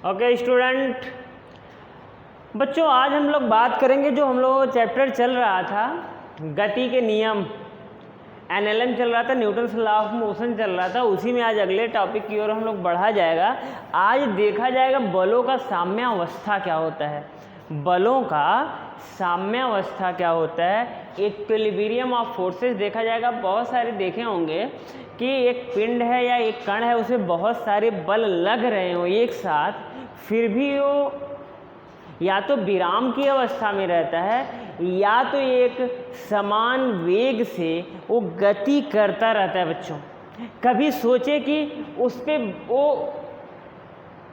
Okay student, बच्चों आज हम लोग बात करेंगे जो हम लोग चैप्टर चल रहा था गति के नियम, एनएलएम चल रहा था, न्यूटन्स लॉ ऑफ मोशन चल रहा था, उसी में आज अगले टॉपिक की ओर हम लोग बढ़ा जाएगा। आज देखा जाएगा बलों का साम्यावस्था क्या होता है। बलों का साम्यावस्था क्या होता है, इक्विलिब्रियम ऑफ फोर्सेस देखा जाएगा। बहुत सारे देखे होंगे कि एक पिंड है या एक कण है, उसे बहुत सारे बल लग रहे हो एक साथ, फिर भी वो या तो विराम की अवस्था में रहता है या तो एक समान वेग से वो गति करता रहता है। बच्चों कभी सोचे कि उस पे वो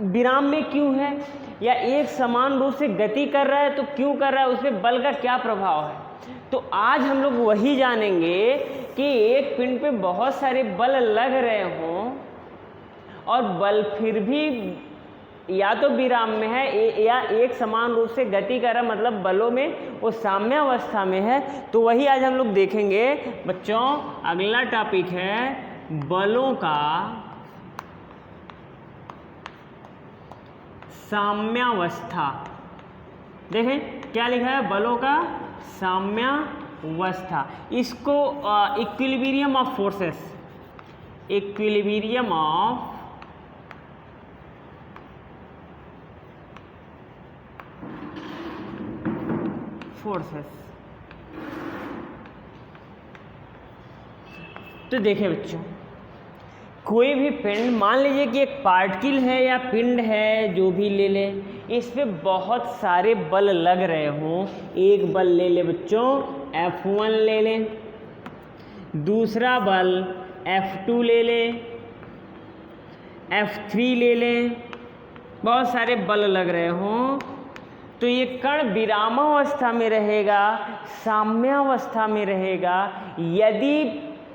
विराम में क्यों है, या एक समान रूप से गति कर रहा है तो क्यों कर रहा है, उस पे बल का क्या प्रभाव है। तो आज हम लोग वही जानेंगे कि एक पिंड पे बहुत सारे बल लग रहे हों और बल फिर भी या तो विराम में है या एक समान रूप से गति कर रहा, मतलब बलों में वो साम्यावस्था में है। तो वही आज हम लोग देखेंगे बच्चों। अगला टॉपिक है बलों का साम्यावस्था। देखें क्या लिखा है, बलों का साम्यावस्था। इसको equilibrium of forces, equilibrium of forces. तो देखें बच्चों, कोई भी पिंड, मान लीजिए कि एक पार्टिकल है या पिंड है, जो भी ले ले, इस पे बहुत सारे बल लग रहे हों। एक बल ले ले बच्चों F1 ले लें, दूसरा बल F2 ले लें, F3 ले लें, बहुत सारे बल लग रहे हों। तो ये कण विरामावस्था में रहेगा, साम्यावस्था में रहेगा यदि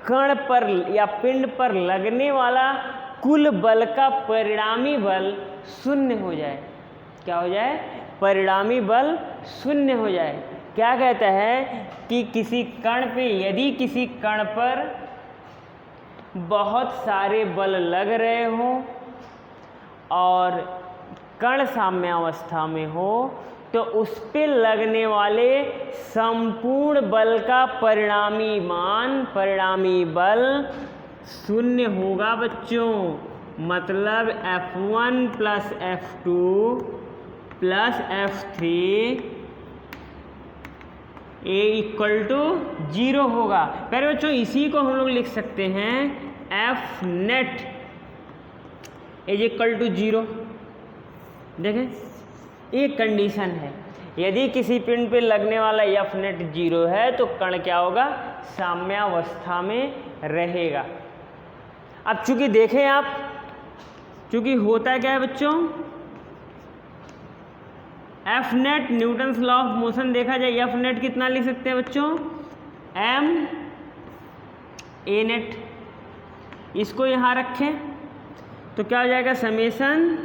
कण पर या पिंड पर लगने वाला कुल बल का परिणामी बल शून्य हो जाए। क्या हो जाए, परिणामी बल शून्य हो जाए। क्या कहता है कि किसी कण पे, यदि किसी कण पर बहुत सारे बल लग रहे हों और कण साम्यावस्था में हो, तो उस पे लगने वाले संपूर्ण बल का परिणामी मान, परिणामी बल शून्य होगा बच्चों। मतलब F1 plus F2 plus F3 equal to 0 होगा। पहले बच्चों इसी को हम लोग लिख सकते हैं F net is equal to 0। देखें एक कंडीशन है, यदि किसी पिंड पे लगने वाला F नेट 0 है तो कण क्या होगा, साम्यावस्था में रहेगा। अब चूंकि देखें आप, चूंकि होता क्या है बच्चों, F net Newton's law of motion देखा जाए, F नेट कितना लिख सकते हैं बच्चों, m a नेट। इसको यहाँ रखें तो क्या हो जाएगा, summation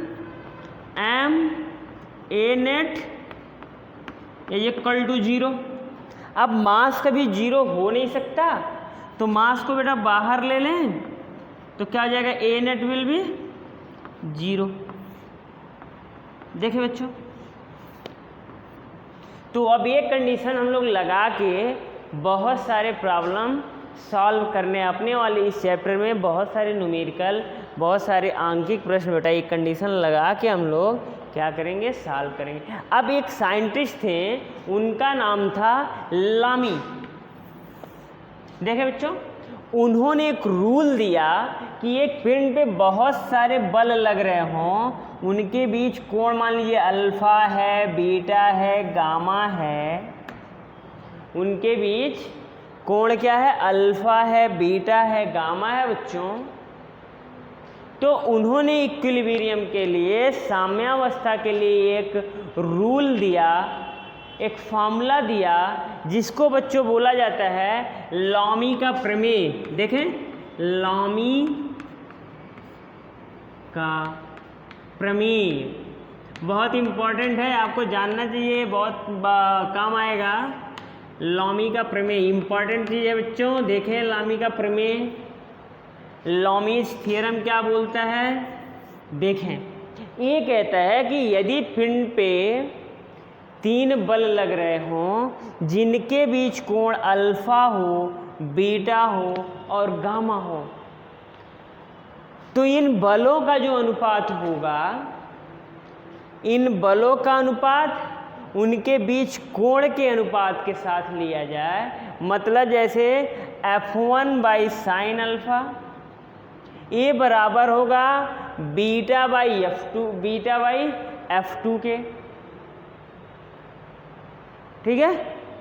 m a net equal to 0। अब मास कभी 0 हो नहीं सकता, तो मास को बेटा बाहर ले लें तो क्या हो जाएगा, a नेट विल भी 0। देखें बच्चों, तो अब ये कंडीशन हम लोग लगा के बहुत सारे प्रॉब्लम सॉल्व करने अपने वाले इस चैप्टर में बहुत सारे न्यूमेरिकल, बहुत सारे आंकिक प्रश्न बेटा एक कंडीशन लगा के हम लोग क्या करेंगे, सॉल्व करेंगे। अब एक साइंटिस्ट थे, उनका नाम था लामी। देखें बच्चों, उन्होंने एक रूल दिया कि एक पिंड पे बहुत सारे बल लग रहे हों, उनके बीच कोण मान लीजिए अल्फा है, बीटा है, गामा है, उनके बीच कोण क्या है, अल्फा है, बीटा है, गामा है बच्चों। तो उन्होंने इक्विलिब्रियम के लिए, साम्यावस्था के लिए एक रूल दिया, एक फॉर्मूला दिया, जिसको बच्चों बोला जाता है लॉमी का प्रमेय। देखें, लॉमी का प्रमेय बहुत इंपॉर्टेंट है, आपको जानना चाहिए, बहुत काम आएगा। लॉमी का प्रमेय इंपॉर्टेंट चीज़ है बच्चों। देखें लॉमी का प्रमेय, लॉमीज थ्योरम क्या बोलता है। देखें ये कहता है कि यदि पिंड पे 3 बल लग रहे हों जिनके बीच कोण अल्फा हो, बीटा हो और गामा हो, तो इन बलों का जो अनुपात होगा, इन बलों का अनुपात उनके बीच कोण के अनुपात के साथ लिया जाए। मतलब जैसे F1 बाई साइन अल्फा ये बराबर होगा बीटा बाई F2 के। ठीक है,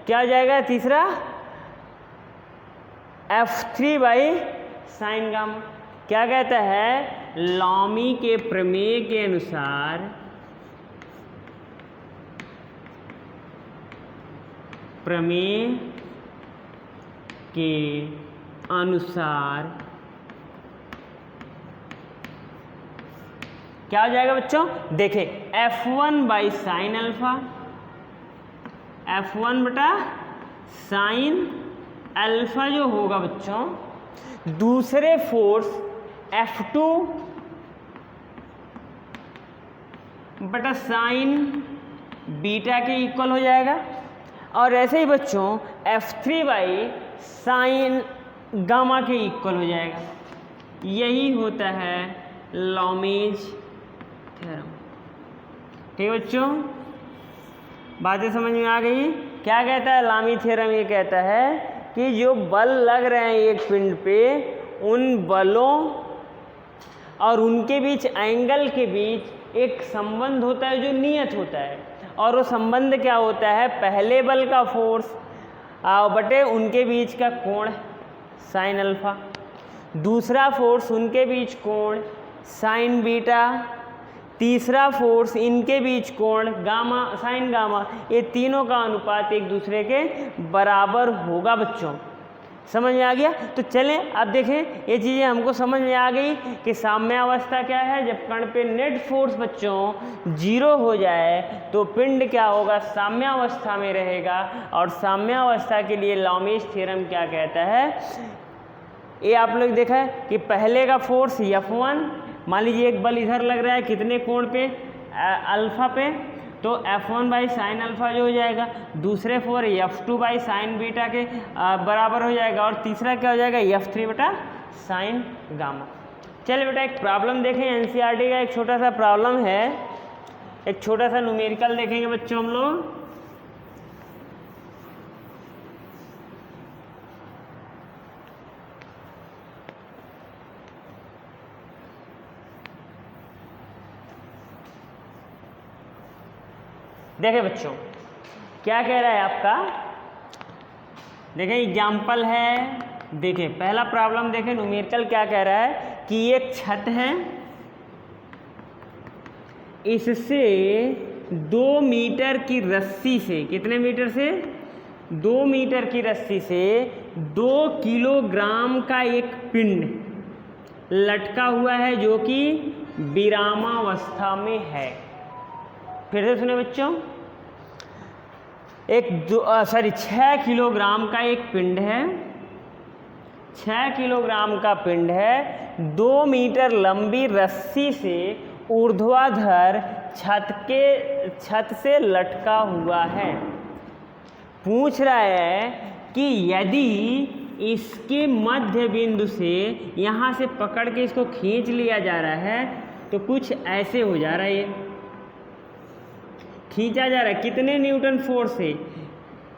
क्या हो जाएगा तीसरा F3 बाई साइन गामा। क्या कहता है, लॉमी के प्रमेय के अनुसार क्या हो जाएगा बच्चों, देखें F1 by sine alpha, F1 बटा साइन अल्फा जो होगा बच्चों, दूसरे फोर्स F2 बटा साइन बीटा के इक्वल हो जाएगा। और ऐसे ही बच्चों F3 बाई साइन गामा के इक्वल हो जाएगा। यही होता है लॉमीज थ्योरम। ठीक है बच्चों, बातें समझ में आ गई। क्या कहता है लॉमीज थ्योरम, ये कहता है कि जो बल लग रहे हैं एक पिंड पे, उन बलों और उनके बीच एंगल के बीच एक संबंध होता है जो नियत होता है। और वो संबंध क्या होता है, पहले बल का फोर्स बटे उनके बीच का कोण साइन अल्फा, दूसरा फोर्स उनके बीच कोण साइन बीटा, तीसरा फोर्स इनके बीच कोण गामा साइन गामा। ये तीनों का अनुपात एक दूसरे के बराबर होगा बच्चों। समझ में आ गया। तो चलें अब देखें, ये चीज़ें हमको समझ में आ गई कि साम्यावस्था क्या है। जब कण पे नेट फोर्स बच्चों 0 हो जाए तो पिंड क्या होगा, साम्यावस्था में रहेगा। और साम्यावस्था के लिए लॉमीज थ्योरम क्या कहता है, ये आप लोग देखा है कि पहले का फोर्स F1, मान लीजिए एक बल इधर लग रहा है कितने कोण पे, अल्फा पे, तो F1 बाई साइन अल्फा जो हो जाएगा, दूसरे four F2 by sine beta के बराबर हो जाएगा, और तीसरा क्या हो जाएगा F3 बटा साइन गामा। चलिए बेटा एक प्रॉब्लम देखें, NCERT का एक छोटा सा प्रॉब्लम है, एक छोटा सा न्यूमेरिकल देखेंगे बच्चों हम लोग। देखें बच्चों क्या कह रहा है आपका, देखें एग्जाम्पल है। देखें पहला प्रॉब्लम देखें, न्यूमेरिकल क्या कह रहा है कि एक छत है, इससे 2 मीटर की रस्सी से, कितने मीटर से, 2 मीटर की रस्सी से 2 किलोग्राम का एक पिंड लटका हुआ है जो कि विरामावस्था में है। फिर से सुने बच्चों, 6 किलोग्राम का एक पिंड है, 6 किलोग्राम का पिंड है, 2 मीटर लंबी रस्सी से ऊर्ध्वाधर छत से लटका हुआ है। पूछ रहा है कि यदि इसके मध्य बिंदु से यहाँ से पकड़ के इसको खींच लिया जा रहा है तो कुछ ऐसे हो जा रहा है, ये खींचा जा रहा है कितने न्यूटन फोर्स से,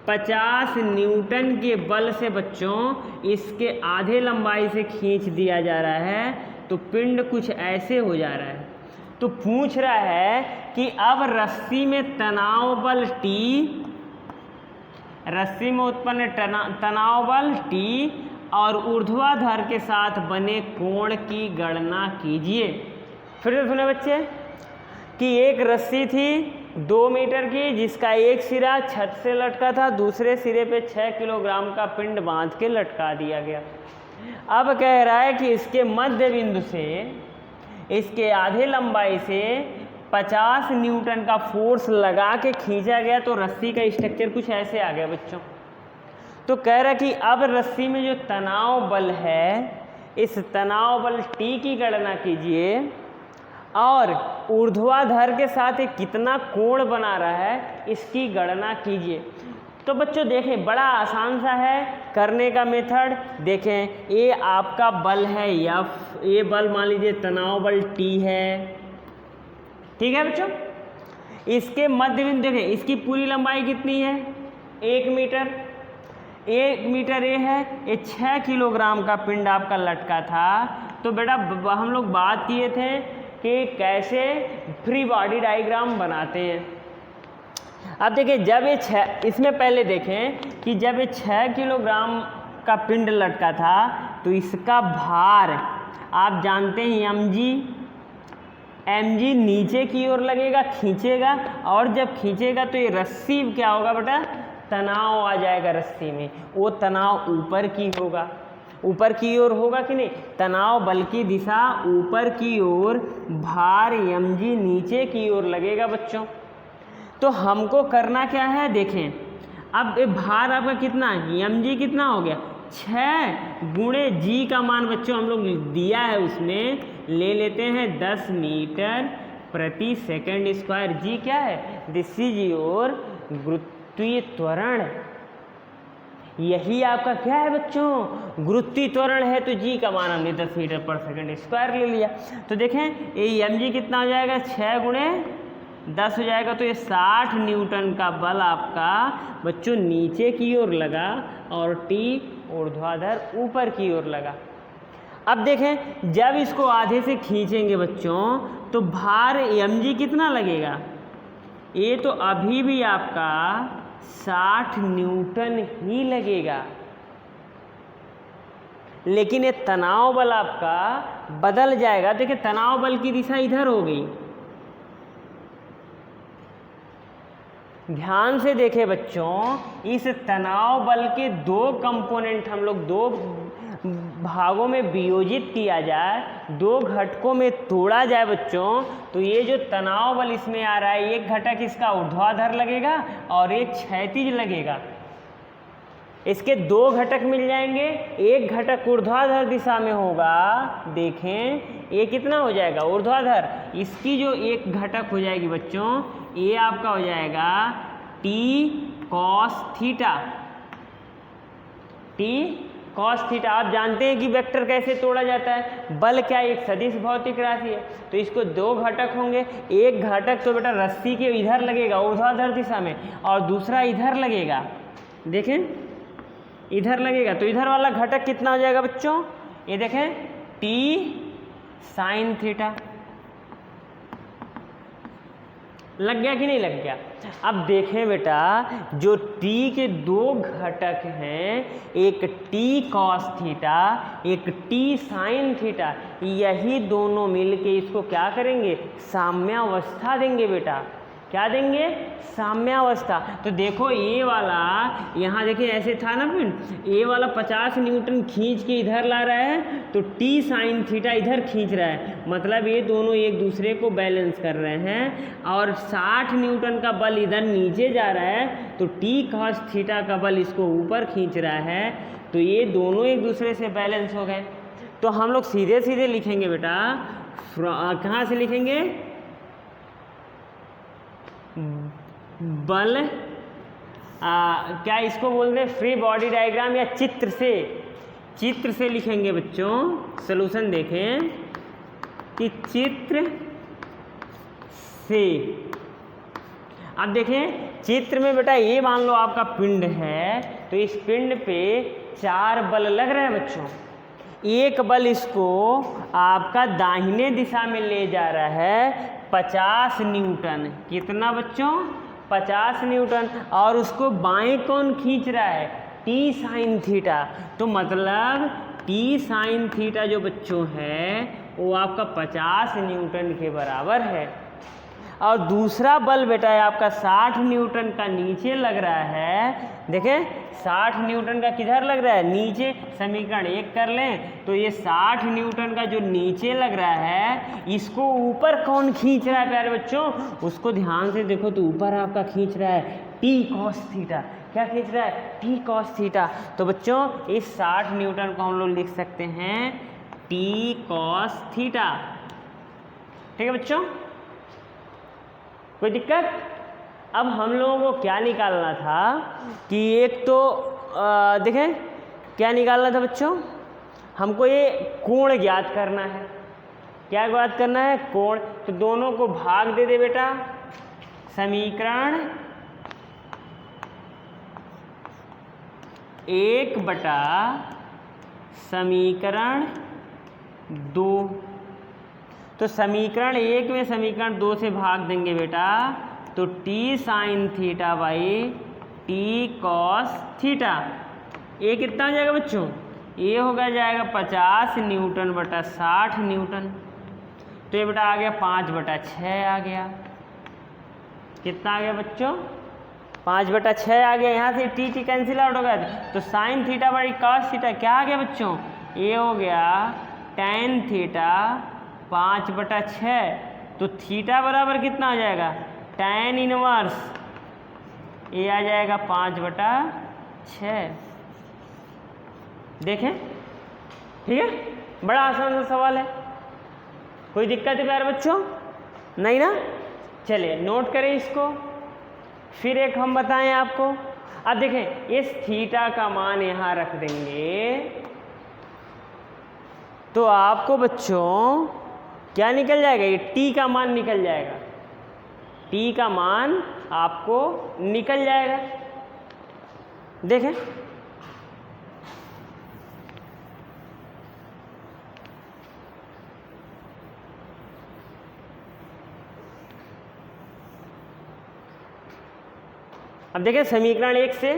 50 न्यूटन के बल से बच्चों इसके आधे लंबाई से खींच दिया जा रहा है। तो पिंड कुछ ऐसे हो जा रहा है। तो पूछ रहा है कि अब रस्सी में तनाव बल T, रस्सी में उत्पन्न तनाव बल T और ऊर्ध्वाधर के साथ बने कोण की गणना कीजिए। फिर से सुने बच्चे कि एक रस्सी थी 2 मीटर की, जिसका एक सिरा छत से लटका था, दूसरे सिरे पे 6 किलोग्राम का पिंड बांध के लटका दिया गया। अब कह रहा है कि इसके मध्य बिंदु से इसके आधे लंबाई से 50 न्यूटन का फोर्स लगा के खींचा गया, तो रस्सी का स्ट्रक्चर कुछ ऐसे आ गया बच्चों। तो कह रहा है कि अब रस्सी में जो तनाव बल है, इस तनाव बल T की गणना कीजिए और ऊर्ध्वाधर के साथ ये कितना कोण बना रहा है इसकी गणना कीजिए। तो बच्चों देखें, बड़ा आसान सा है करने का मेथड। देखें, ये आपका बल है F, ये बल मान लीजिए तनाव बल T है, ठीक है बच्चों। इसके मध्य बिंदु देखें, इसकी पूरी लंबाई कितनी है 1 मीटर, 1 मीटर ये है, ये 6 किलोग्राम का पिंड आपका लटका था। तो बेटा हम लोग बात किए थे कि कैसे फ्री बॉडी डायग्राम बनाते हैं। अब देखिए, जब ये इसमें पहले देखें कि जब ये 6 किलोग्राम का पिंड लटका था तो इसका भार आप जानते हैं mg नीचे की ओर लगेगा, खींचेगा, और जब खींचेगा तो ये रस्सी क्या होगा बेटा, तनाव आ जाएगा रस्सी में, वो तनाव ऊपर की होगा, ऊपर की ओर होगा कि नहीं, तनाव बल की दिशा ऊपर की ओर, भार mg नीचे की ओर लगेगा बच्चों। तो हमको करना क्या है, देखें अब ये भार आपका कितना mg कितना हो गया 6 गुणे g का मान बच्चों हम लोग दिया है, उसमें ले लेते हैं 10 मीटर प्रति सेकंड स्क्वायर। g क्या है, दिस इज योर गुरुत्वीय त्वरण। यही आपका क्या है बच्चों, गुरुत्वीय त्वरण है, तो g का मान हमने 10 मीटर पर सेकंड स्क्वायर ले लिया। तो देखें ये mg कितना हो जाएगा 6 गुणे 10 हो जाएगा, तो ये 60 न्यूटन का बल आपका बच्चों नीचे की ओर लगा और T ऊर्ध्वाधर ऊपर की ओर लगा। अब देखें, जब इसको आधे से खींचेंगे बच्चों तो भार mg कितना लगेगा, ये तो अभी भी आपका 60 न्यूटन ही लगेगा, लेकिन ये तनाव बल आपका बदल जाएगा। देखिए तनाव बल की दिशा इधर हो गई, ध्यान से देखें बच्चों, इस तनाव बल के 2 कंपोनेंट हम लोग 2 भागों में वियोजित किया जाए, 2 घटकों में तोड़ा जाए बच्चों, तो ये जो तनाव बल इसमें आ रहा है, एक घटक इसका ऊर्ध्वाधर लगेगा और एक क्षैतिज लगेगा। इसके 2 घटक मिल जाएंगे, एक घटक ऊर्ध्वाधर दिशा में होगा, देखें ये कितना हो जाएगा ऊर्ध्वाधर, इसकी जो एक घटक हो जाएगी बच्चों, ये आपका हो जाएगा T cos theta. T cos theta, आप जानते हैं कि वेक्टर कैसे तोड़ा जाता है, बल क्या एक सदिश भौतिक राशि है, तो इसको 2 घटक होंगे, एक घटक तो बेटा रस्सी के इधर लगेगा ऊर्ध्वाधर दिशा में और दूसरा इधर लगेगा, देखें इधर लगेगा, तो इधर वाला घटक कितना हो जाएगा बच्चों, ये देखें T sin थीटा। लग गया कि नहीं लग गया। अब देखें बेटा, जो T के 2 घटक हैं, एक T cos थीटा, एक T sin थीटा, यही दोनों मिलके इसको क्या करेंगे, साम्यावस्था देंगे बेटा। क्या देंगे, साम्यावस्था। तो देखो ये वाला यहाँ देखिए ऐसे था ना पिंड, ये वाला 50 न्यूटन खींच के इधर ला रहा है, तो T sin थीटा इधर खींच रहा है, मतलब ये दोनों एक दूसरे को बैलेंस कर रहे हैं, और 60 न्यूटन का बल इधर नीचे जा रहा है, तो T cos थीटा का बल इसको ऊपर खींच रहा है, तो ये दोनों एक दूसरे से बैलेंस हो गए। तो हम लोग सीधे सीधे लिखेंगे बेटा, कहाँ से लिखेंगे, बल क्या इसको बोलते हैं, फ्री बॉडी डायग्राम या चित्र से लिखेंगे बच्चों। सॉल्यूशन देखें कि चित्र से, अब देखें चित्र में बेटा ये मान लो आपका पिंड है, तो इस पिंड पे 4 बल लग रहे हैं बच्चों। एक बल इसको आपका दाहिने दिशा में ले जा रहा है 50 न्यूटन, कितना बच्चों 50 न्यूटन, और उसको बाएं कौन खींच रहा है, T sin थीटा। तो मतलब T sin थीटा जो बच्चों है वो आपका 50 न्यूटन के बराबर है। और दूसरा बल बेटा है आपका 60 न्यूटन का नीचे लग रहा है, देखें 60 न्यूटन का किधर लग रहा है, नीचे। समीकरण 1 कर लें तो ये 60 न्यूटन का जो नीचे लग रहा है, इसको ऊपर कौन खींच रहा है प्यारे बच्चों, उसको ध्यान से देखो, तो ऊपर आपका खींच रहा है T cos थीटा। क्या खींच रहा है, T cos थीटा। तो बच्चों इस 60 न्यूटन को हम लोग लिख सकते हैं T cos थीटा। ठीक है बच्चों, कोई दिक्कत? अब हम लोगों को क्या निकालना था कि एक तो देखें क्या निकालना था बच्चों, हमको ये कोण ज्ञात करना है। क्या ज्ञात करना है? कोण। तो दोनों को भाग दे दे बेटा, समीकरण 1 बटा समीकरण 2। तो समीकरण 1 में समीकरण 2 से भाग देंगे बेटा, तो T sine theta by T cos theta. ये कितना आ जाएगा बच्चों? ये होगा जाएगा 50 न्यूटन बटा 60 न्यूटन। तो ये बेटा आ गया 5 बटा 6 आ गया। कितना आ गया बच्चों? 5 बटा 6 आ गया। यहाँ से टी कैंसिल आउट होगा, तो sine theta by cos theta क्या आ गया बच्चों? ये हो गया tan थीटा 5 बटा 6। तो थीटा बराबर कितना हो जाएगा? tan इनवर्स ये आ जाएगा 5 बटा 6। देखें, ठीक है, बड़ा आसान सा सवाल है, कोई दिक्कत है प्यारे बच्चों? नहीं ना? चलिए नोट करें इसको, फिर एक हम बताएं आपको। अब देखें, इस थीटा का मान यहाँ रख देंगे तो आपको बच्चों क्या निकल जाएगा? ये टी का मान निकल जाएगा। टी का मान आपको निकल जाएगा। देखें, अब देखें समीकरण 1 से,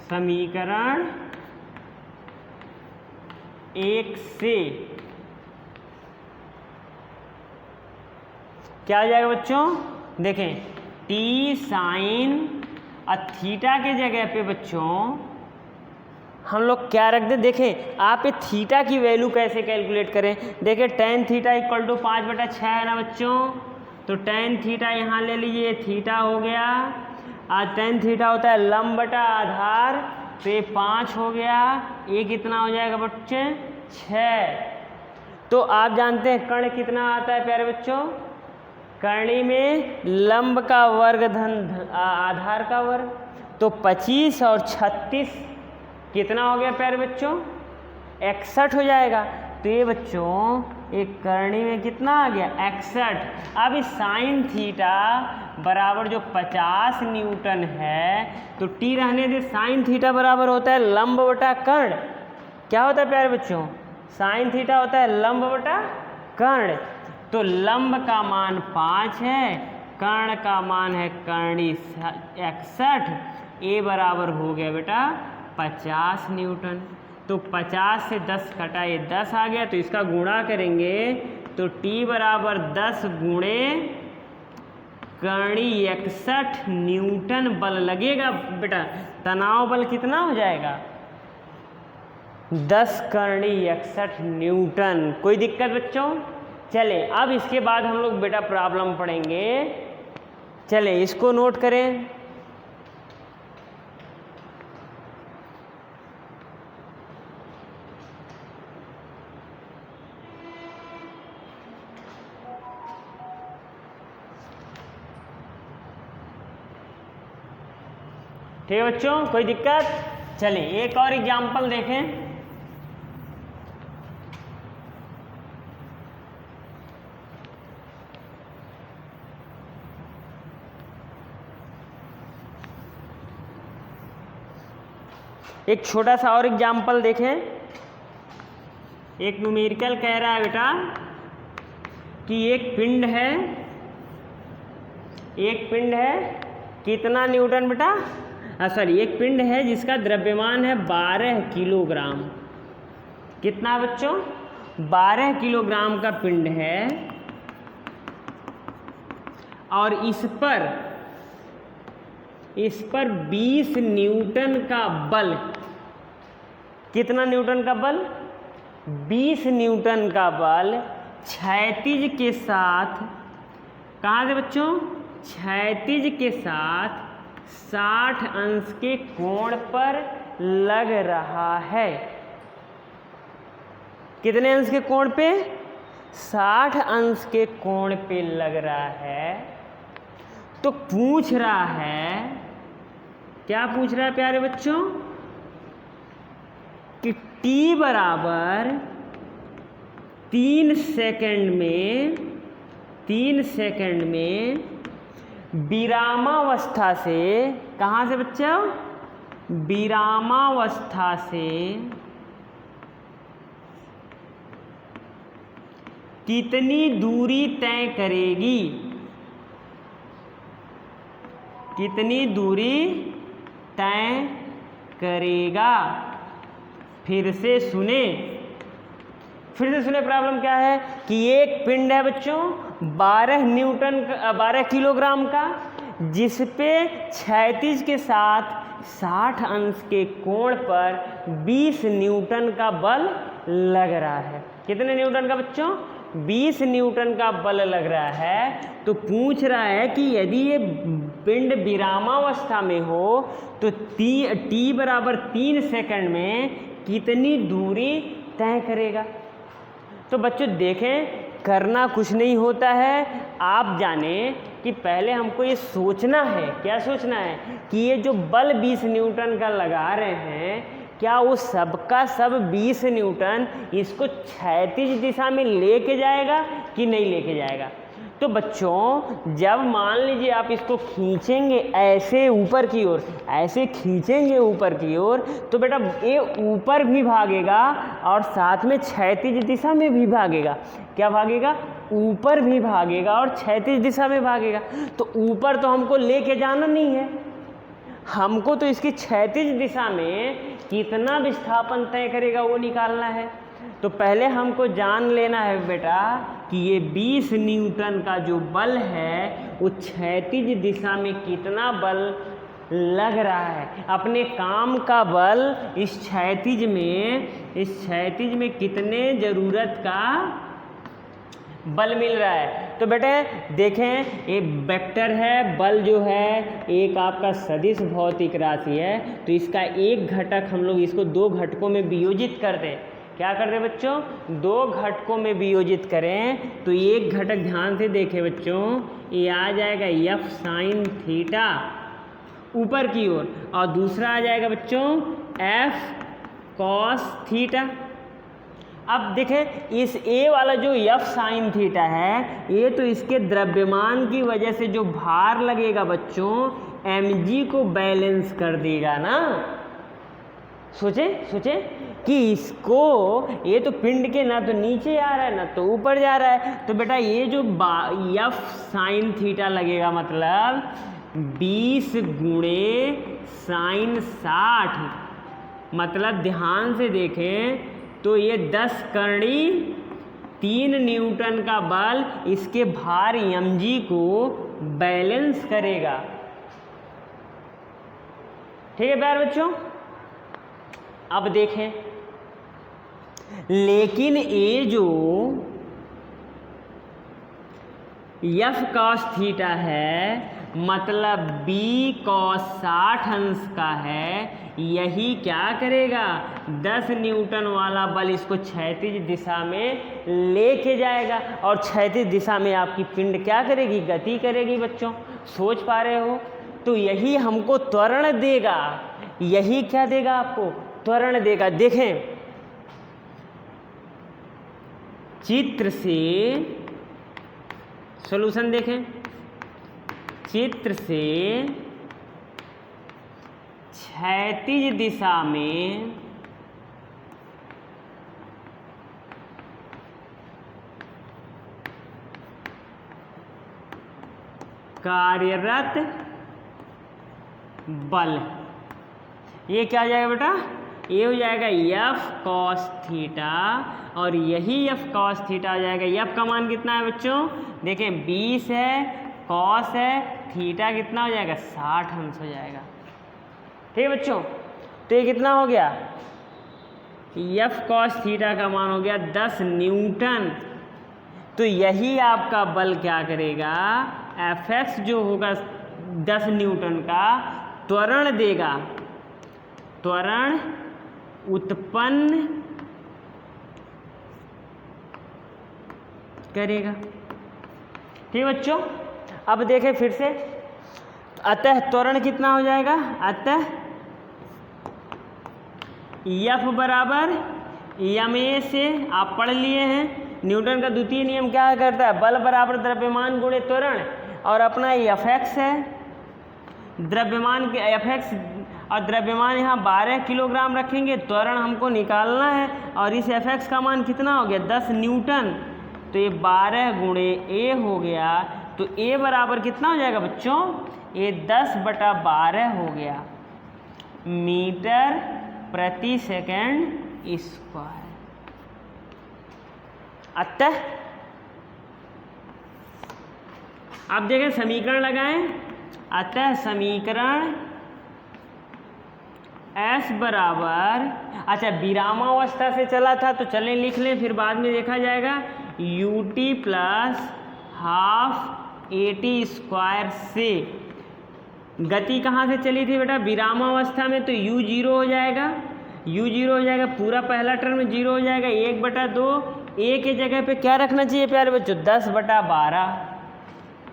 समीकरण 1 से क्या आ जाएगा बच्चों? देखें, टी साइन थीटा के जगह पे बच्चों हम लोग क्या रख दें? देखें आप ये थीटा की वैल्यू कैसे कैलकुलेट करें। देखें tan थीटा इक्वल टू 5 बटा 6 है ना बच्चों, तो tan थीटा यहाँ ले लीजिए, थीटा हो गया। आज tan थीटा होता है लंब बटा आधार, तो ये 5 हो गया। ये कितना हो जाएगा बच्चे? 6। तो आप जानते हैं कर्ण कितना आता है प्यारे बच्चों? कर्णी में लंब का वर्ग धन आधार का वर्ग, तो 25 और 36 कितना हो गया प्यारे बच्चों? 61 हो जाएगा। तो ये बच्चों एक कर्णी में कितना आ गया? 61। अब इस साइन थीटा बराबर जो 50 न्यूटन है, तो टी रहने दे, साइन थीटा बराबर होता है लंब बटा कर्ण। क्या होता है प्यारे बच्चों? साइन थीटा होता है लंब बटा कर्ण। तो लंब का मान 5 है, कर्ण का मान है कर्णी 61। ए बराबर हो गया बेटा 50 न्यूटन। तो 50 से 10 कटा, ये 10 आ गया, तो इसका गुणा करेंगे तो T बराबर 10 गुणे कर्णी 61 न्यूटन बल लगेगा बेटा। तनाव बल कितना हो जाएगा? 10 कर्णी 61 न्यूटन। कोई दिक्कत बच्चों? चले अब इसके बाद हम लोग बेटा प्रॉब्लम पढ़ेंगे। चले इसको नोट करें। ठीक है बच्चों, कोई दिक्कत? चलिए एक और एग्जाम्पल देखें। एक छोटा सा और एग्जाम्पल देखें। एक न्यूमेरिकल कह रहा है बेटा कि एक पिंड है कितना न्यूटन बेटा? सॉरी, एक पिंड है जिसका द्रव्यमान है 12 किलोग्राम। कितना बच्चों? 12 किलोग्राम का पिंड है और इस पर 20 न्यूटन का बल। कितना न्यूटन का बल? 20 न्यूटन का बल क्षैतिज के साथ, कहाँ से बच्चों? क्षैतिज के साथ 60 अंश के कोण पर लग रहा है। कितने अंश के कोण पे? 60 अंश के कोण पे लग रहा है। तो पूछ रहा है, क्या पूछ रहा है प्यारे बच्चों? कि t बराबर 3 सेकंड में विरामावस्था से, कहाँ से बच्चों? विरामावस्था से कितनी दूरी तय करेगी? कितनी दूरी तय करेगा? फिर से सुने प्रॉब्लम क्या है कि एक पिंड है बच्चों 12 किलोग्राम का, जिस पे क्षैतिज के साथ 60 अंश के कोण पर 20 न्यूटन का बल लग रहा है। कितने न्यूटन का बच्चों? 20 न्यूटन का बल लग रहा है। तो पूछ रहा है कि यदि ये पिंड विरामावस्था में हो तो t बराबर 3 सेकंड में कितनी दूरी तय करेगा। तो बच्चों देखें, करना कुछ नहीं होता है। आप जाने कि पहले हमको ये सोचना है, क्या सोचना है कि ये जो बल 20 न्यूटन का लगा रहे हैं, क्या वो सबका सब 20 न्यूटन इसको क्षैतिज दिशा में लेके जाएगा कि नहीं लेके जाएगा। तो बच्चों जब मान लीजिए आप इसको खींचेंगे ऐसे ऊपर की ओर, ऐसे खींचेंगे ऊपर की ओर, तो बेटा ये ऊपर भी भागेगा और साथ में क्षैतिज दिशा में भी भागेगा। क्या भागेगा? ऊपर भी भागेगा और क्षैतिज दिशा में भागेगा। तो ऊपर तो हमको लेके जाना नहीं है, हमको तो इसकी क्षैतिज दिशा में कितना विस्थापन तय करेगा वो निकालना है। तो पहले हमको जान लेना है बेटा कि ये 20 न्यूटन का जो बल है वो क्षैतिज दिशा में कितना बल लग रहा है। अपने काम का बल इस क्षैतिज में कितने ज़रूरत का बल मिल रहा है। तो बेटे देखें, एक वेक्टर है, बल जो है एक आपका सदिश भौतिक राशि है। तो इसका एक घटक हम लोग इसको 2 घटकों में वियोजित कर दें। क्या कर रहे बच्चों? 2 घटकों में वियोजित करें। तो एक घटक ध्यान से देखें बच्चों, ये आ जाएगा f sin थीटा ऊपर की ओर, और दूसरा आ जाएगा बच्चों f cos थीटा। अब देखें इस a वाला जो f sin थीटा है, ये तो इसके द्रव्यमान की वजह से जो भार लगेगा बच्चों mg को बैलेंस कर देगा ना। सोचे कि इसको, ये तो पिंड के ना तो नीचे आ रहा है ना तो ऊपर जा रहा है। तो बेटा ये जो f sin थीटा लगेगा मतलब 20 गुणे sin 60, मतलब ध्यान से देखें तो ये 10 करणी 3 न्यूटन का बल इसके भार mg को बैलेंस करेगा। ठीक है प्यारे बच्चों। अब देखें, लेकिन ये जो f cos थीटा है मतलब b cos 60 अंश का है, यही क्या करेगा? 10 न्यूटन वाला बल इसको क्षैतिज दिशा में लेके जाएगा और क्षैतिज दिशा में आपकी पिंड क्या करेगी? गति करेगी। बच्चों सोच पा रहे हो? तो यही हमको त्वरण देगा। यही क्या देगा आपको? त्वरण देगा। देखें चित्र से सॉल्यूशन देखें, चित्र से क्षैतिज दिशा में कार्यरत बल, ये क्या आ जाएगा बेटा? ये हो जाएगा f cos थीटा, और यही f cos थीटा आ जाएगा। f का मान कितना है बच्चों? देखें 20 है, cos है, थीटा कितना हो जाएगा? 60 अंश हो जाएगा। ठीक है बच्चों, तो ये कितना हो गया? f cos थीटा का मान हो गया 10 न्यूटन। तो यही आपका बल क्या करेगा? Fx जो होगा 10 न्यूटन का त्वरण देगा, त्वरण उत्पन्न करेगा। ठीक है बच्चों, अब देखें फिर से, अतः त्वरण कितना हो जाएगा, अतः F बराबर ma से आप पढ़ लिए हैं, न्यूटन का द्वितीय नियम क्या करता है, बल बराबर द्रव्यमान गुणे त्वरण, और अपना Fx है द्रव्यमान के Fx, और द्रव्यमान यहाँ 12 किलोग्राम रखेंगे, त्वरण हमको निकालना है, और इस Fx का मान कितना हो गया 10 न्यूटन, तो ये 12 गुणे a हो गया, तो a बराबर कितना हो जाएगा बच्चों, ये 10/12 हो गया मीटर प्रति सेकंड स्क्वायर। अतः आप देखें समीकरण लगाएं, अतः समीकरण S बराबर, अच्छा विरामावस्था से चला था तो चलें लिख लें, फिर बाद में देखा जाएगा, ut प्लस हाफ AT² से, गति कहाँ से चली थी बेटा, विरामावस्था में, तो u 0 हो जाएगा, u 0 हो जाएगा, पूरा पहला टर्म 0 हो जाएगा, 1/2, a के जगह पे क्या रखना चाहिए प्यारे बच्चों 10/12,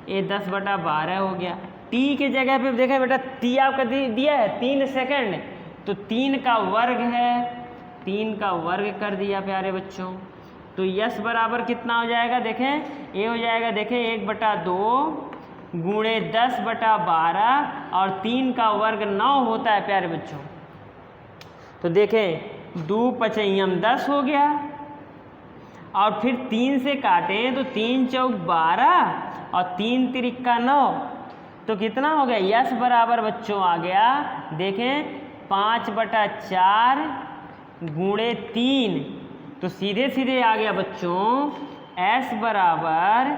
ये 10/12 हो गया। t के जगह पे देखा बेटा t आपका दिया है 3 सेकंड, तो 3 का वर्ग है, 3 का वर्ग कर दिया प्यारे बच्चों, तो यस बराबर कितना हो जाएगा, देखें ये हो जाएगा, देखें 1/2 गुणे 10/12, और 3 का वर्ग 9 होता है प्यारे बच्चों, तो देखें 2 पचैयम 10 हो गया, और फिर 3 से काटें तो 3 चौक 12 और 3 तिरिक्का 9, तो कितना हो गया, यस बराबर बच्चों आ गया, देखें 5/4 गुणे 3, तो सीधे सीधे आ गया बच्चों S बराबर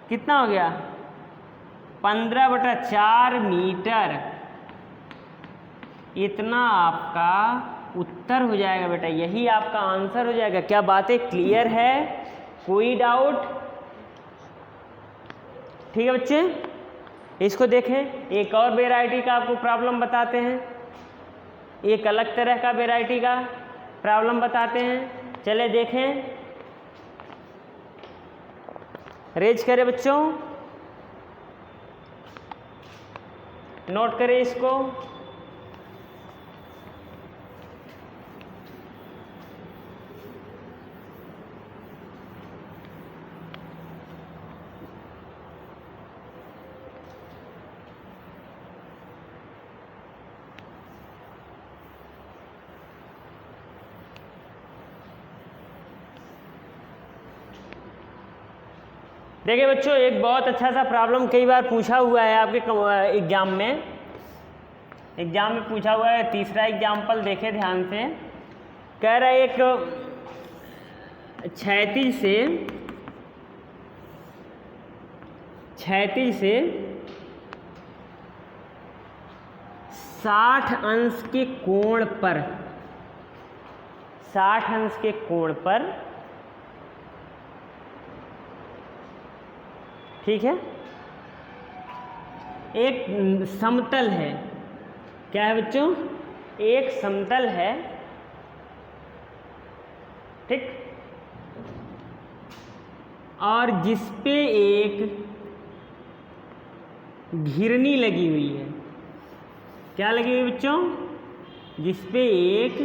कितना हो गया 15/4 मीटर, इतना आपका उत्तर हो जाएगा बेटा, यही आपका आंसर हो जाएगा। क्या बातें क्लियर है, कोई डाउट? ठीक है बच्चे, इसको देखें, एक और वेराइटी का आपको प्रॉब्लम बताते हैं, एक अलग तरह का वेराइटी का प्रॉब्लम बताते हैं, चले देखें, रेज करें बच्चों, नोट करें इसको। देखिए बच्चों, एक बहुत अच्छा सा प्रॉब्लम कई बार पूछा हुआ है आपके एग्जाम में पूछा हुआ है। तीसरा एग्जाम्पल देखे ध्यान से, कह रहा है एक क्षैतिज से 60 अंश के कोण पर, 60 अंश के कोण पर, ठीक है, एक समतल है, क्या है बच्चों, एक समतल है, ठीक, और जिस पे एक घिरनी लगी हुई है, क्या लगी हुई बच्चों, जिस पे एक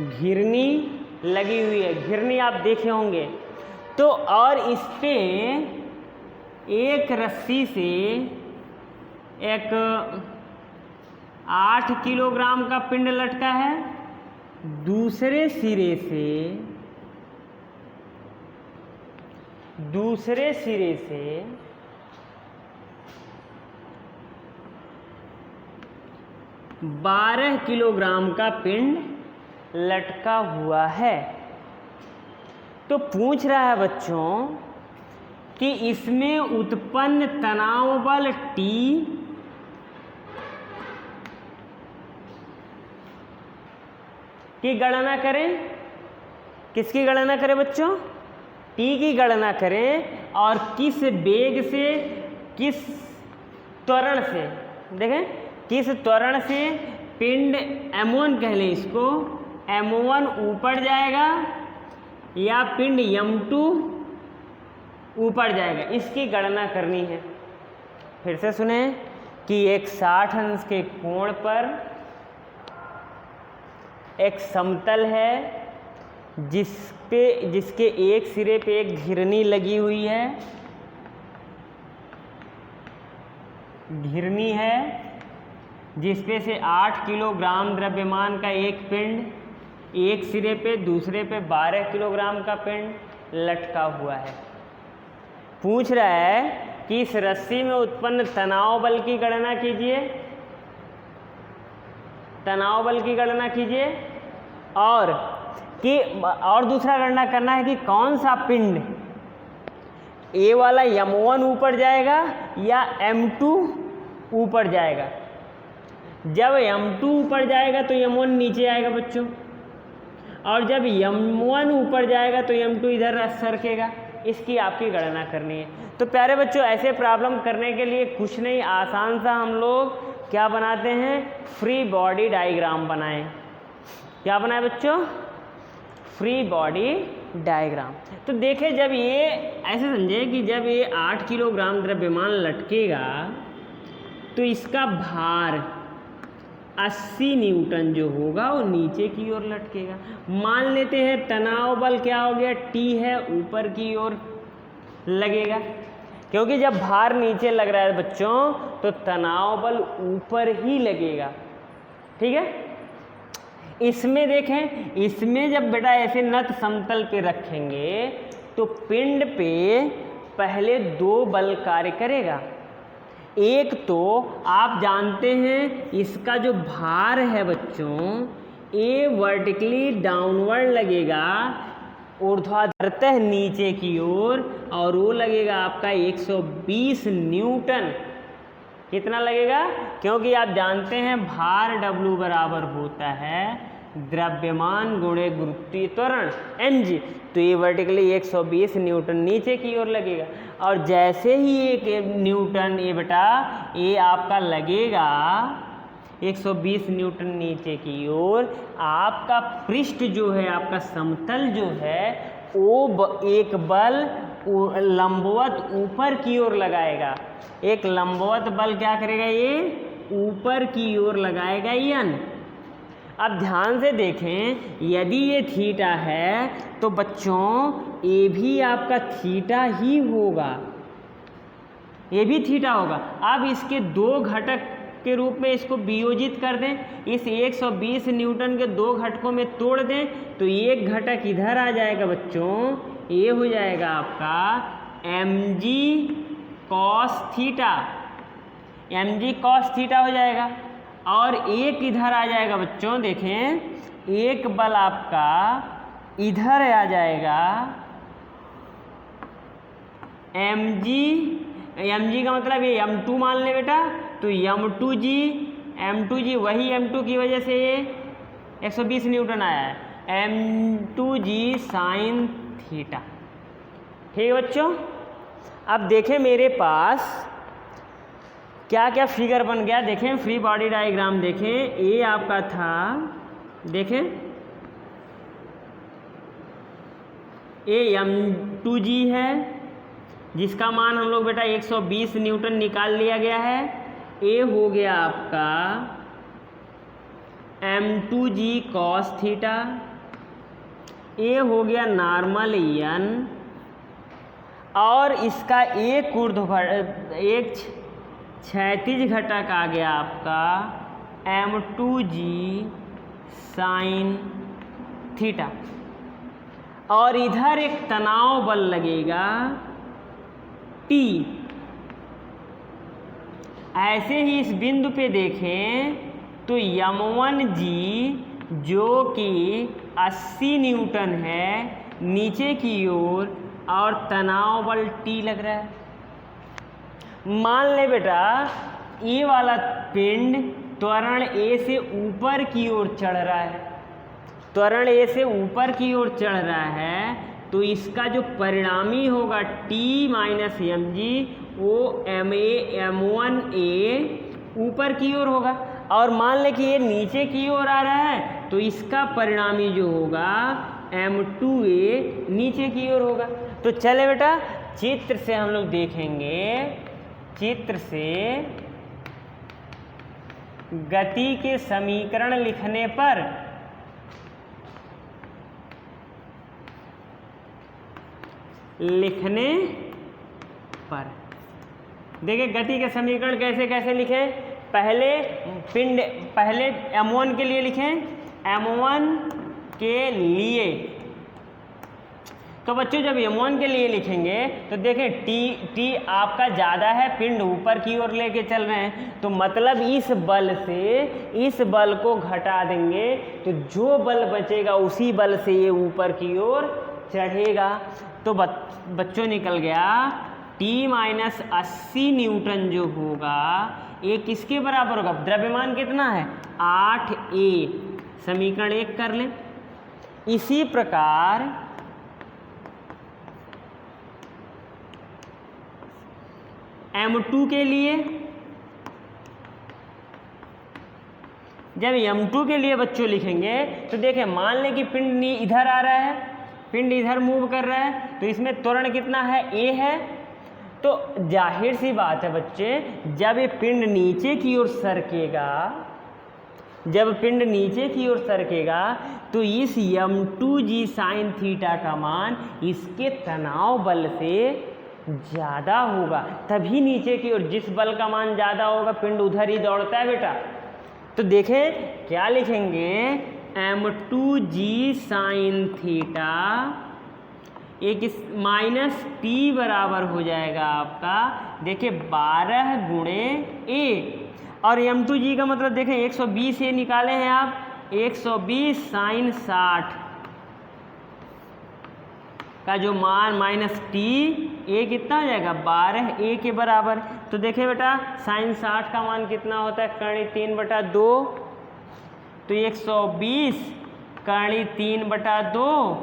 घिरनी लगी हुई है, घिरनी आप देखे होंगे, तो और इस पे एक रस्सी से एक 8 किलोग्राम का पिंड लटका है, दूसरे सिरे से 12 किलोग्राम का पिंड लटका हुआ है। तो पूछ रहा है बच्चों कि इसमें उत्पन्न तनाव बल T की गणना करें। किसकी गणना करें बच्चों? T की गणना करें, और किस वेग से, किस त्वरण से, देखें किस त्वरण से पिंड M1 कह लें इसको, M1 ऊपर जाएगा या पिंड M2 ऊपर जाएगा, इसकी गणना करनी है। फिर से सुने कि एक 60 अंश के कोण पर एक समतल है जिसके एक सिरे पे एक घिरनी लगी हुई है, घिरनी है जिसपे से 8 किलोग्राम द्रव्यमान का एक पिंड एक सिरे पे, दूसरे पे 12 किलोग्राम का पिंड लटका हुआ है। पूछ रहा है कि इस रस्सी में उत्पन्न तनाव बल की गणना कीजिए, तनाव बल की गणना कीजिए, और दूसरा गणना करना है कि कौन सा पिंड ए वाला M1 ऊपर जाएगा या M2 ऊपर जाएगा। जब M2 ऊपर जाएगा तो M1 नीचे आएगा बच्चों, और जब M1 ऊपर जाएगा तो M2 इधर सरकेगा। इसकी आपकी गणना करनी है। तो प्यारे बच्चों, ऐसे प्रॉब्लम करने के लिए कुछ नहीं, आसान सा हम लोग क्या बनाते हैं, फ्री बॉडी डायग्राम बनाएं। क्या बनाए बच्चों, फ्री बॉडी डायग्राम। तो देखें, जब ये ऐसे समझे कि जब ये 8 किलोग्राम द्रव्यमान लटकेगा तो इसका भार 80 न्यूटन जो होगा वो नीचे की ओर लटकेगा। मान लेते हैं तनाव बल क्या हो गया, T है, ऊपर की ओर लगेगा, क्योंकि जब भार नीचे लग रहा है बच्चों तो तनाव बल ऊपर ही लगेगा। ठीक है, इसमें देखें, इसमें जब बेटा ऐसे नत समतल पे रखेंगे तो पिंड पे पहले 2 बल कार्य करेगा। एक तो आप जानते हैं इसका जो भार है बच्चों, ए वर्टिकली डाउनवर्ड लगेगा, ऊर्ध्वाधरतः नीचे की ओर, और वो लगेगा आपका 120 न्यूटन। कितना लगेगा, क्योंकि आप जानते हैं भार W बराबर होता है द्रव्यमान गुणे गुरुत्वीय त्वरण mg, तो ये वर्टिकली 120 न्यूटन नीचे की ओर लगेगा। और जैसे ही एक न्यूटन ये बेटा ये आपका लगेगा 120 न्यूटन नीचे की ओर, आपका पृष्ठ जो है, आपका समतल जो है वो एक बल लंबवत ऊपर की ओर लगाएगा। एक लंबवत बल क्या करेगा, ये ऊपर की ओर लगाएगा N। अब ध्यान से देखें, यदि ये थीटा है तो बच्चों ये भी आपका थीटा ही होगा, ये भी थीटा होगा। अब इसके 2 घटक के रूप में इसको वियोजित कर दें, इस 120 न्यूटन के 2 घटकों में तोड़ दें तो एक घटक इधर आ जाएगा बच्चों, ये हो जाएगा आपका mg cos theta, mg cos theta हो जाएगा। और एक इधर आ जाएगा बच्चों, देखें एक बल आपका इधर आ जाएगा mg का मतलब ये m2 मान ले बेटा, तो m2g वही m2 की वजह से ये 120 न्यूटन आया है, m2g साइन थीटा। ठीक है बच्चों, अब देखें मेरे पास क्या क्या फिगर बन गया। देखें फ्री बॉडी डायग्राम, देखें ये आपका था, देखें ये m2g है जिसका मान हम लोग बेटा 120 न्यूटन निकाल लिया गया है। ये हो गया आपका m2g cos थीटा, ये हो गया नॉर्मल n, और इसका एक क्षैतिज घटक आ गया आपका m2g साइन थीटा, और इधर एक तनाव बल लगेगा T। ऐसे ही इस बिंदु पे देखें तो m1g जो कि 80 न्यूटन है नीचे की ओर, और तनाव बल T लग रहा है। मान ले बेटा ये वाला पिंड त्वरण A से ऊपर की ओर चढ़ रहा है, त्वरण A से ऊपर की ओर चढ़ रहा है, तो इसका जो परिणामी होगा T माइनस mg वो m1a ऊपर की ओर होगा। और मान ले कि ये नीचे की ओर आ रहा है तो इसका परिणामी जो होगा m2a नीचे की ओर होगा। तो चले बेटा चित्र से हम लोग देखेंगे, चित्र से गति के समीकरण लिखने पर देखिए गति के समीकरण कैसे कैसे लिखें। पहले m1 के लिए लिखें, m1 के लिए। तो बच्चों जब m1 के लिए लिखेंगे तो देखें t आपका ज़्यादा है, पिंड ऊपर की ओर लेके चल रहे हैं, तो मतलब इस बल से इस बल को घटा देंगे तो जो बल बचेगा उसी बल से ये ऊपर की ओर चढ़ेगा। तो बच्चों निकल गया T माइनस 80 न्यूटन जो होगा ये किसके बराबर होगा, द्रव्यमान कितना है 8A, समीकरण 1 कर लें। इसी प्रकार M2 के लिए, जब M2 के लिए बच्चों लिखेंगे तो देखें मान लें कि पिंड इधर आ रहा है, पिंड इधर मूव कर रहा है, तो इसमें त्वरण कितना है A है। तो जाहिर सी बात है बच्चे, जब ये पिंड नीचे की ओर सरकेगा, जब पिंड नीचे की ओर सरकेगा तो इस m2g साइन थीटा का मान इसके तनाव बल से ज़्यादा होगा, तभी नीचे की ओर जिस बल का मान ज़्यादा होगा पिंड उधर ही दौड़ता है बेटा। तो देखें क्या लिखेंगे, m2g साइन थीटा एक माइनस टी बराबर हो जाएगा आपका, देखिए 12 गुणे ए, और m2g का मतलब देखें 120 ये निकाले हैं आप, 120 साइन 60 का जो मान माइनस टी ए कितना हो जाएगा 12 ए के बराबर। तो देखिए बेटा साइन 60 का मान कितना होता है, कर्णी 3/2, तो 120 कर्णी 3/2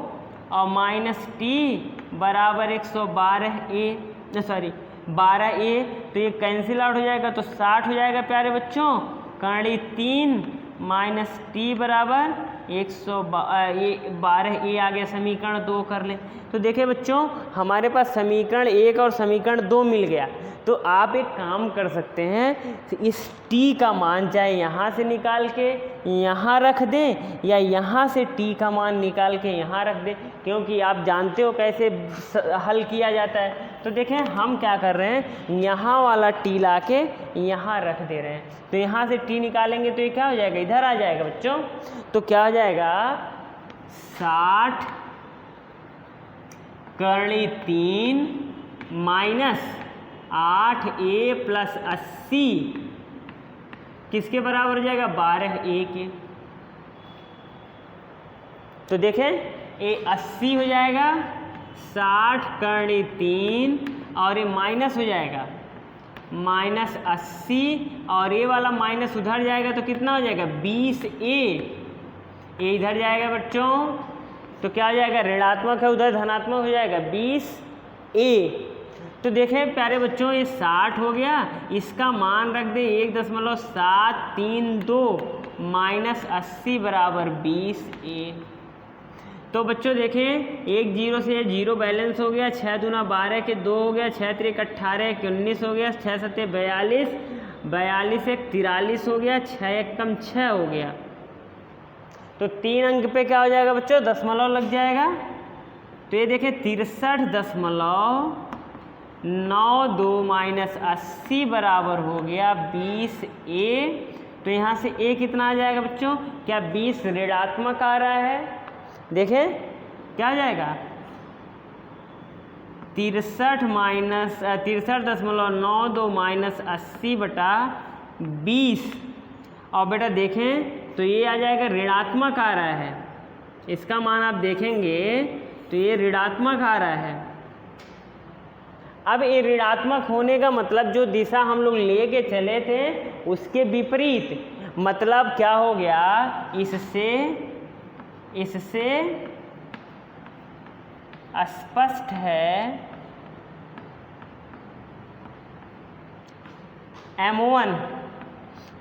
और माइनस टी बराबर 112 सॉरी 12A, तो ये कैंसिल आउट हो जाएगा तो 60 हो जाएगा प्यारे बच्चों, कर्णी 3 माइनस टी बराबर 112A आ गया। समीकरण 2 कर लें तो देखिए बच्चों हमारे पास समीकरण 1 और समीकरण 2 मिल गया। तो आप एक काम कर सकते हैं, इस t का मान चाहे यहाँ से निकाल के यहाँ रख दें या यहाँ से t का मान निकाल के यहाँ रख दें, क्योंकि आप जानते हो कैसे हल किया जाता है। तो देखें हम क्या कर रहे हैं, यहाँ वाला t ला के यहाँ रख दे रहे हैं, तो यहाँ से t निकालेंगे तो ये क्या हो जाएगा, इधर आ जाएगा बच्चों। तो क्या हो जाएगा 60 कर्णी 3 माइनस 8A प्लस 80 किसके बराबर हो जाएगा 12A के। तो देखें ये 80 हो जाएगा, 60 कर्णी 3 और ये माइनस हो जाएगा माइनस 80 और ये वाला माइनस उधर जाएगा तो कितना हो जाएगा 20A, ये इधर जाएगा बच्चों तो क्या हो जाएगा ऋणात्मक है उधर धनात्मक हो जाएगा 20A। तो देखें प्यारे बच्चों ये 60 हो गया, इसका मान रख दें 1.732 माइनस 80 बराबर 20A। तो बच्चों देखें एक जीरो से जीरो बैलेंस हो गया, 6 दूना 12 के 2 हो गया, 6 त्रिक 18 के 19 हो गया, 6 सत्ते 42, 42 एक 43 हो गया, 6 एक कम 6 हो गया। तो 3 अंक पे क्या हो जाएगा बच्चों दशमलव लग जाएगा। तो ये देखें 63.92 माइनस 80 बराबर हो गया 20A। तो यहाँ से A कितना आ जाएगा बच्चों, क्या 20 ऋणात्मक आ रहा है, देखें क्या आ जाएगा 63.92 माइनस 80 बटा 20। और बेटा देखें तो ये आ जाएगा ऋणात्मक आ रहा है, इसका मान आप देखेंगे तो ये ऋणात्मक आ रहा है। अब ये ऋणात्मक होने का मतलब जो दिशा हम लोग लेके चले थे उसके विपरीत, मतलब क्या हो गया, इससे स्पष्ट है M1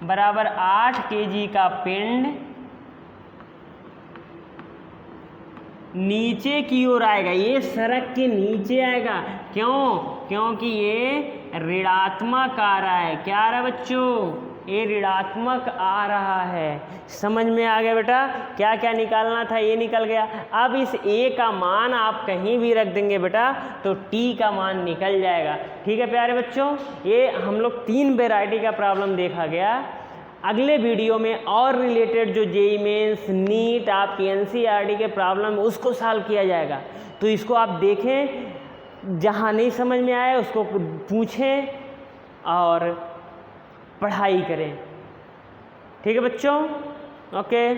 बराबर 8 kg का पिंड नीचे की ओर आएगा, ये सड़क के नीचे आएगा। क्यों? क्योंकि ये ऋणात्मक आ रहा है। क्या आ रहा है बच्चों? ये ऋणात्मक आ रहा है। समझ में आ गया बेटा? क्या क्या निकालना था, ये निकल गया। अब इस ए का मान आप कहीं भी रख देंगे बेटा तो टी का मान निकल जाएगा। ठीक है प्यारे बच्चों, ये हम लोग 3 वैरायटी का प्रॉब्लम देखा गया। अगले वीडियो में और रिलेटेड जो जेईई मेंस, नीट, आपकी एनसीईआरटी के प्रॉब्लम उसको सॉल्व किया जाएगा। तो इसको आप देखें, जहाँ नहीं समझ में आए उसको पूछें और पढ़ाई करें। ठीक है बच्चों? ओके।